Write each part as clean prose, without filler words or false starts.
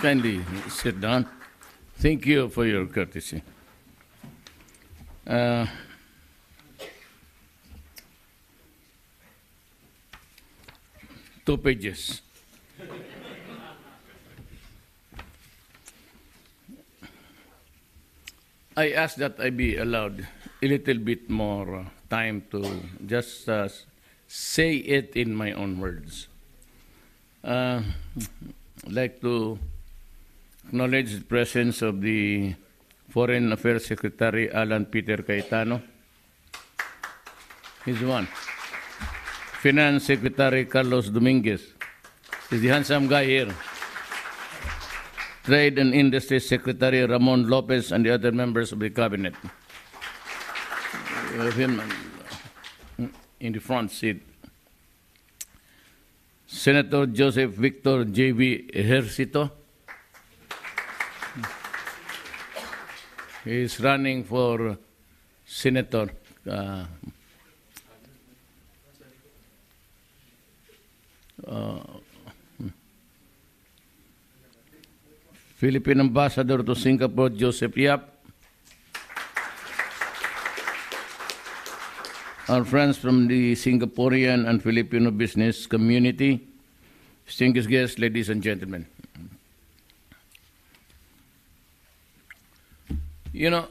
kindly sit down. Thank you for your courtesy. 2 pages. I ask that I be allowed a little bit more time to just say it in my own words. I'd like to acknowledge the presence of the Foreign Affairs Secretary Alan Peter Cayetano. He's one. Finance Secretary Carlos Dominguez. He's the handsome guy here. Trade and Industry Secretary Ramon Lopez and the other members of the cabinet. We have him in the front seat. Senator Joseph Victor J.V. Ejercito. He is running for senator. Philippine Ambassador to Singapore, Joseph Yap. Our friends from the Singaporean and Filipino business community, distinguished guests, ladies and gentlemen. You know,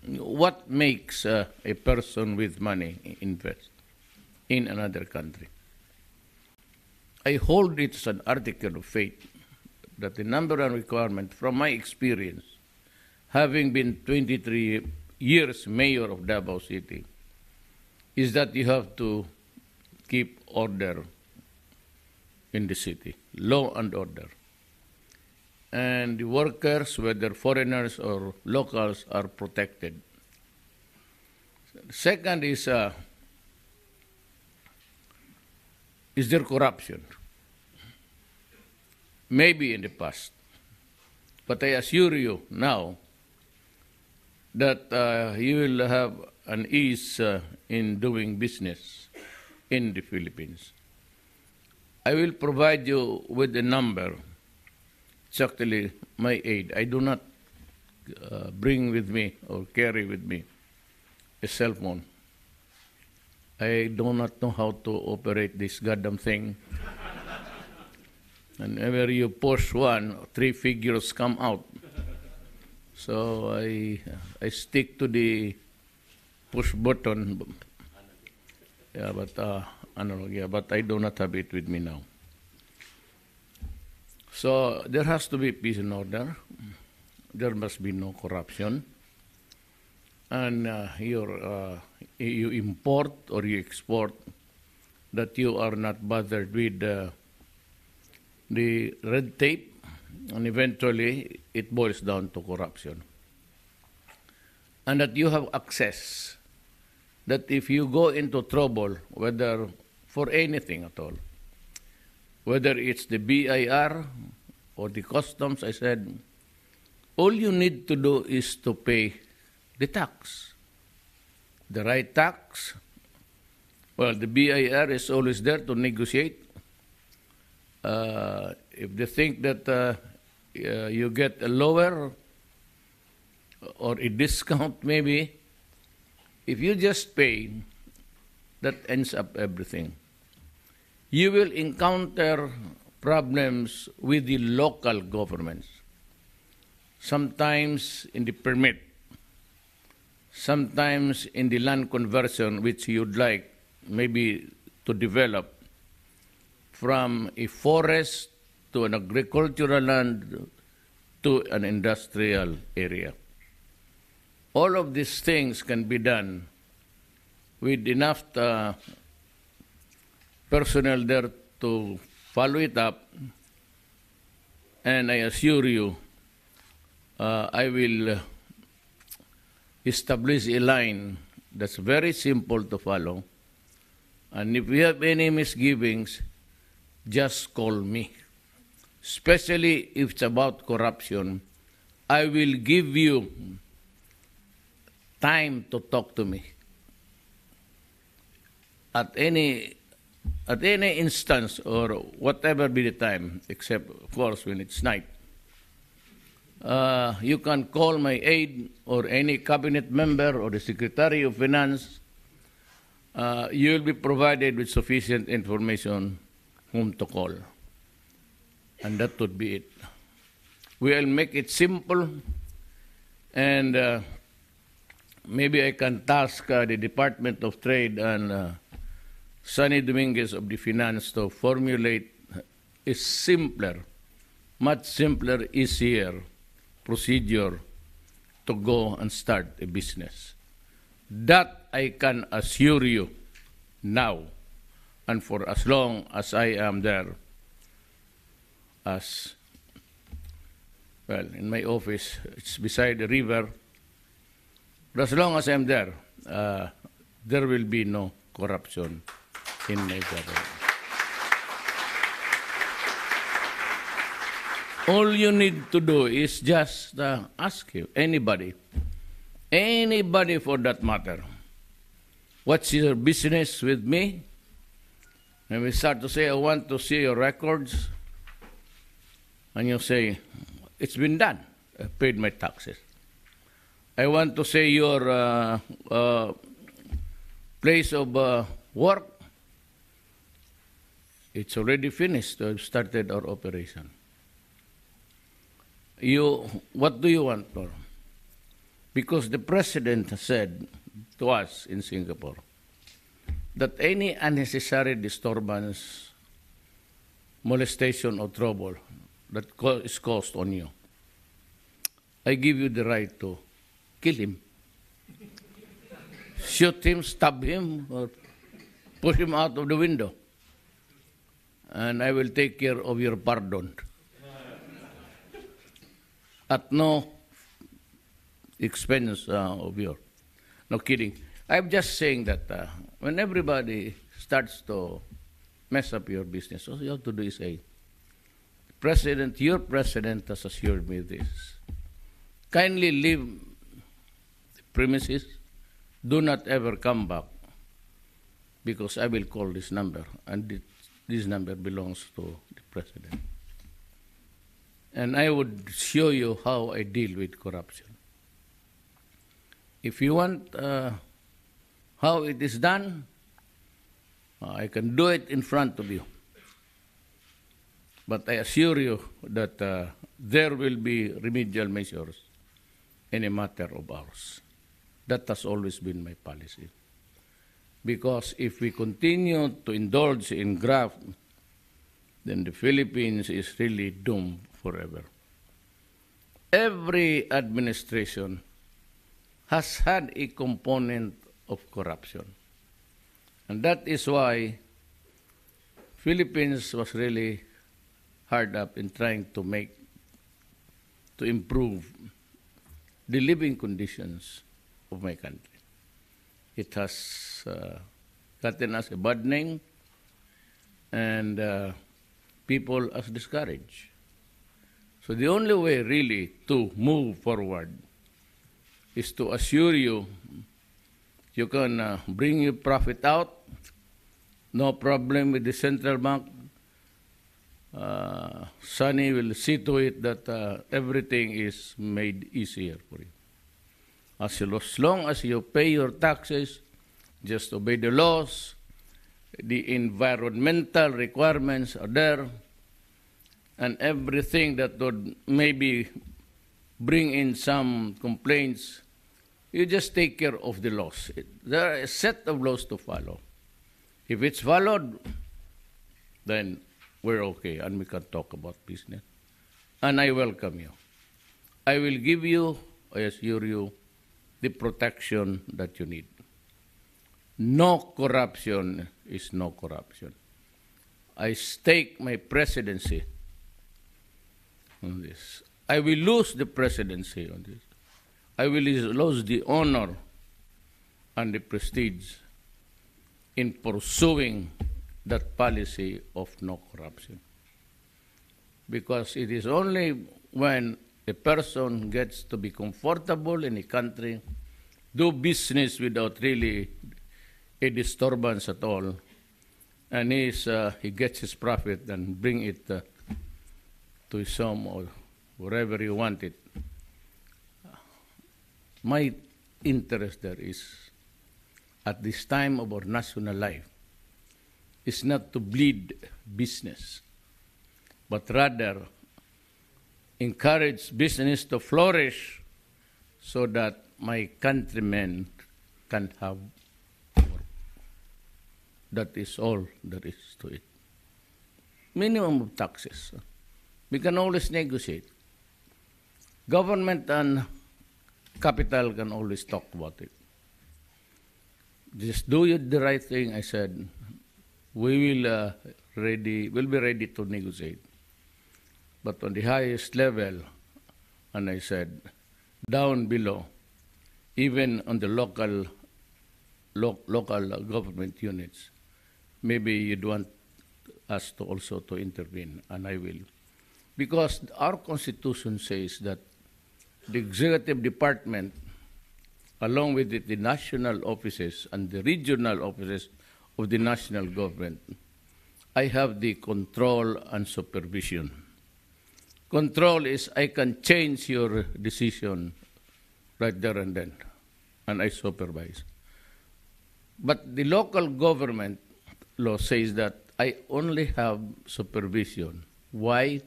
what makes a person with money invest in another country? I hold it as an article of faith that the number one requirement, from my experience, having been 23 years mayor of Davao City, is that you have to keep order in the city, law and order. And the workers, whether foreigners or locals, are protected. Second is there corruption? Maybe in the past. But I assure you now that you will have an ease in doing business in the Philippines. I will provide you with a number. It's actually my aid. I do not bring with me or carry with me a cell phone. I do not know how to operate this goddamn thing. And whenever you push one, 3 figures come out. So I stick to the push button. Yeah, but but I do not have it with me now. So there has to be peace and order. There must be no corruption. And you import or you export, that you are not bothered with the red tape, and eventually it boils down to corruption. And that you have access, that if you go into trouble, whether for anything at all, whether it's the BIR or the customs, I said, all you need to do is to pay the tax, the right tax. Well, the BIR is always there to negotiate. If they think that you get a lower or a discount maybe, if you just pay, that ends up everything. You will encounter problems with the local governments, sometimes in the permit, sometimes in the land conversion which you'd like maybe to develop from a forest to an agricultural land to an industrial area. All of these things can be done with enough personnel there to follow it up, and I assure you, I will establish a line that's very simple to follow, and if you have any misgivings, just call me. Especially if it's about corruption, I will give you time to talk to me. At any at any instance or whatever be the time, except, of course, when it's night, you can call my aide or any cabinet member or the Secretary of Finance. You will be provided with sufficient information whom to call. And that would be it. We will make it simple, and maybe I can task the Department of Trade and Sonny Dominguez of the Finance to formulate a simpler, much simpler, easier procedure to go and start a business. That I can assure you now, and for as long as I am there, as well, in my office, it's beside the river. But as long as I'm there, there will be no corruption in my government. All you need to do is just ask you, anybody for that matter, what's your business with me? And we start to say, I want to see your records. And you say, it's been done. I paid my taxes. I want to say your place of work. It's already finished. We've started our operation. What do you want more? Because the president said to us in Singapore that any unnecessary disturbance, molestation, or trouble that is caused on you, I give you the right to kill him, shoot him, stab him, or push him out of the window. And I will take care of your pardon. At no expense of your. No kidding. I'm just saying that when everybody starts to mess up your business, all you have to do is say, President, your president has assured me this. Kindly leave the premises. Do not ever come back, because I will call this number, and this number belongs to the president. And I would show you how I deal with corruption. If you want how it is done, I can do it in front of you. But I assure you that there will be remedial measures in a matter of hours. That has always been my policy. Because if we continue to indulge in graft, then the Philippines is really doomed forever. Every administration has had a component of corruption. And that is why Philippines was really hard up in trying to improve the living conditions of my country. It has gotten us a bad name, and people are discouraged. So the only way really to move forward is to assure you can bring your profit out, no problem with the central bank. Sonny will see to it that everything is made easier for you. As long as you pay your taxes, just obey the laws, the environmental requirements are there, and everything that would maybe bring in some complaints, you just take care of the laws. There are a set of laws to follow. If it's followed, then we're okay, and we can talk about business. And I welcome you. I will give you, I assure you, the protection that you need. No corruption is no corruption. I stake my presidency on this. I will lose the presidency on this. I will lose the honor and the prestige in pursuing that policy of no corruption. Because it is only when a person gets to be comfortable in a country, do business without really a disturbance at all, and he gets his profit and bring it to his home or wherever he want it. My interest there is, at this time of our national life, is not to bleed business, but rather encourage business to flourish so that my countrymen can have work. That is all there is to it. Minimum of taxes. We can always negotiate. Government and capital can always talk about it. Just do the right thing, I said. We'll be ready to negotiate. But on the highest level, and I said, down below, even on the local government units, maybe you'd want us to also to intervene, and I will. Because our Constitution says that the executive department, along with the national offices and the regional offices of the national government, I have the control and supervision. Control is I can change your decision right there and then, and I supervise. But the local government law says that I only have supervision. Why?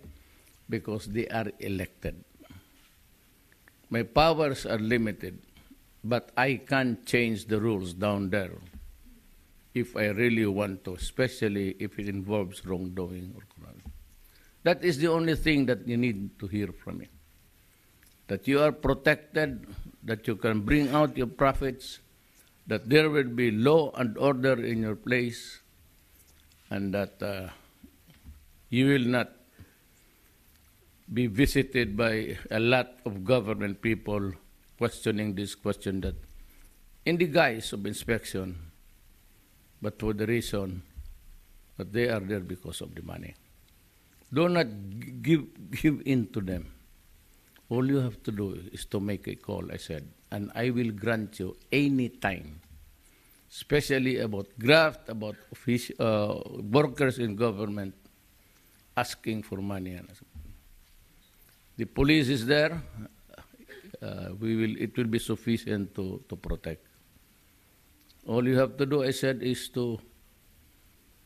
Because they are elected. My powers are limited, but I can change the rules down there if I really want to, especially if it involves wrongdoing or corruption. That is the only thing that you need to hear from me. That you are protected, that you can bring out your profits, that there will be law and order in your place, and that you will not be visited by a lot of government people questioning this question that in the guise of inspection, but for the reason that they are there because of the money. Do not give in to them. All you have to do is to make a call, I said, and I will grant you any time, especially about graft, about workers in government asking for money. The police is there. It will be sufficient to protect. All you have to do, I said, is to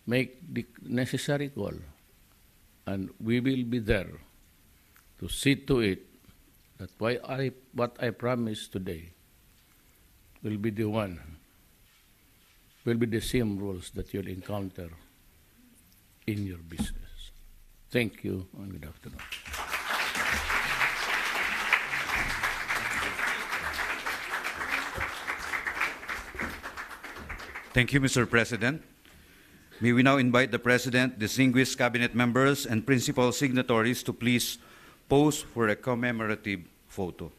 make the necessary call. And we will be there to see to it that what I promised today will be the same rules that you'll encounter in your business. Thank you and good afternoon. Thank you, Mr. President. May we now invite the President, distinguished cabinet members, and principal signatories to please pose for a commemorative photo.